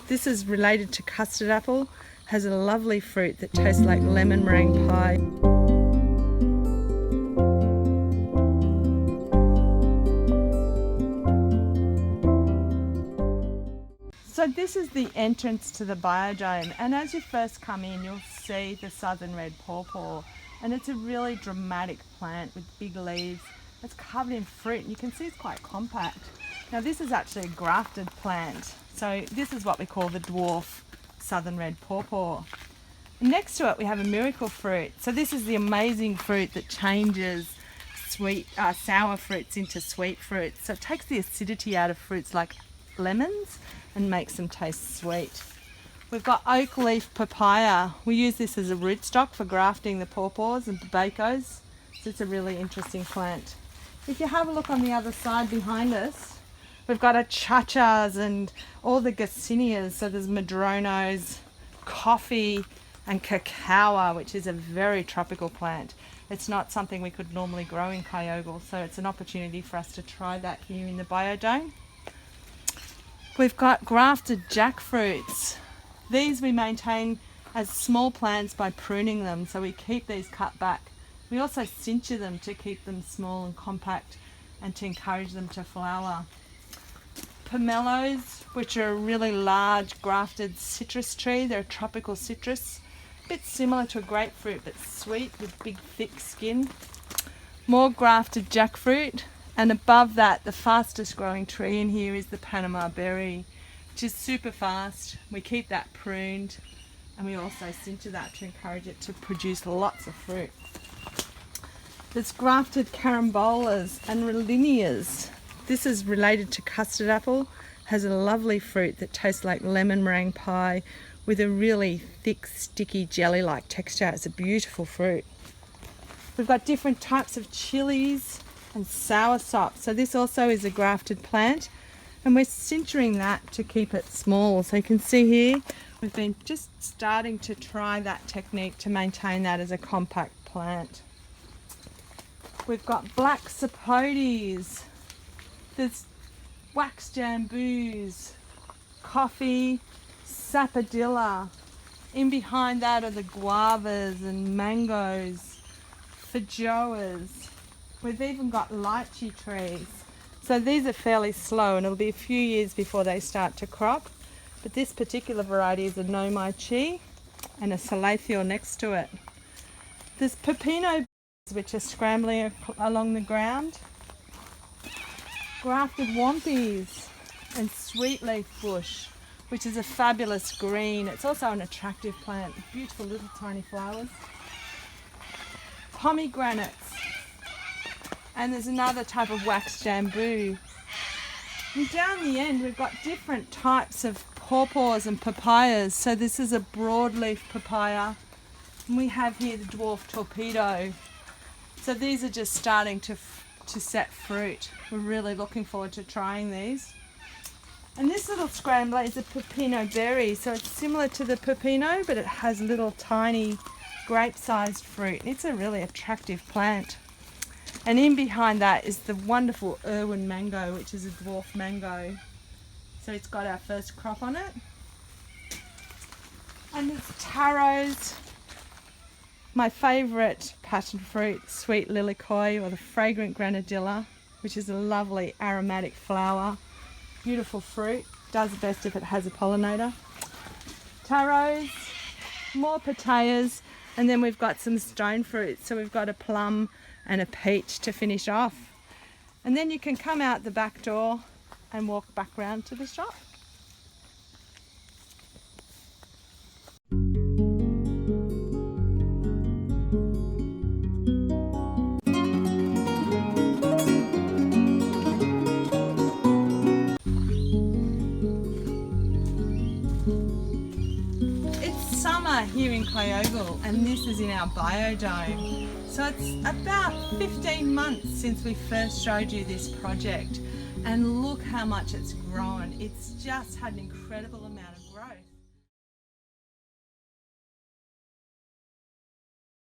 This is related to custard apple, has a lovely fruit that tastes like lemon meringue pie. So this is the entrance to the biodome, and as you first come in you'll see the southern red pawpaw, and it's a really dramatic plant with big leaves. It's covered in fruit and you can see it's quite compact. Now this is actually a grafted plant, so this is what we call the dwarf southern red pawpaw. Next to it we have a miracle fruit. So this is the amazing fruit that changes sour fruits into sweet fruits. So it takes the acidity out of fruits like lemons and makes them taste sweet. We've got oak leaf papaya. We use this as a rootstock for grafting the pawpaws and tobaccos. So it's a really interesting plant. If you have a look on the other side behind us, we've got achachas and all the garcinias. So there's madronos, coffee and cacao, which is a very tropical plant. It's not something we could normally grow in Kyogle, so it's an opportunity for us to try that here in the biodome. We've got grafted jackfruits. These we maintain as small plants by pruning them, so we keep these cut back. We also cincture them to keep them small and compact and to encourage them to flower. Pomelos, which are a really large grafted citrus tree. They're a tropical citrus, a bit similar to a grapefruit but sweet with big thick skin. More grafted jackfruit. And above that, the fastest growing tree in here is the Panama berry, which is super fast. We keep that pruned and we also cincture that to encourage it to produce lots of fruit. There's grafted carambolas and rolinias. This is related to custard apple, has a lovely fruit that tastes like lemon meringue pie with a really thick, sticky jelly-like texture. It's a beautiful fruit. We've got different types of chilies and soursop. So this also is a grafted plant and we're cincturing that to keep it small. So you can see here we've been just starting to try that technique to maintain that as a compact plant. We've got black sapotes, there's wax jamboos, coffee, sapodilla. In behind that are the guavas and mangoes, feijoas. We've even got lychee trees. So these are fairly slow and it'll be a few years before they start to crop. But this particular variety is a nomai chi and a salathior next to it. There's pepino, which are scrambling along the ground. Grafted wampies and sweetleaf bush, which is a fabulous green. It's also an attractive plant, beautiful little tiny flowers. Pomegranates. And there's another type of wax jambu. And down the end we've got different types of pawpaws and papayas. So this is a broadleaf papaya. And we have here the dwarf torpedo. So these are just starting to set fruit. We're really looking forward to trying these. And this little scrambler is a pepino berry. So it's similar to the pepino, but it has little tiny grape-sized fruit. It's a really attractive plant. And in behind that is the wonderful Irwin mango, which is a dwarf mango. So it's got our first crop on it. And there's taros. My favourite passion fruit, sweet lilikoi, or the fragrant granadilla, which is a lovely aromatic flower. Beautiful fruit. Does best if it has a pollinator. Taros, more pitayas, and then we've got some stone fruits. So we've got a plum and a peach to finish off. And then you can come out the back door and walk back round to the shop. It's summer here in Kyogle and this is in our biodome. So it's about 15 months since we first showed you this project and look how much it's grown. It's just had an incredible amount of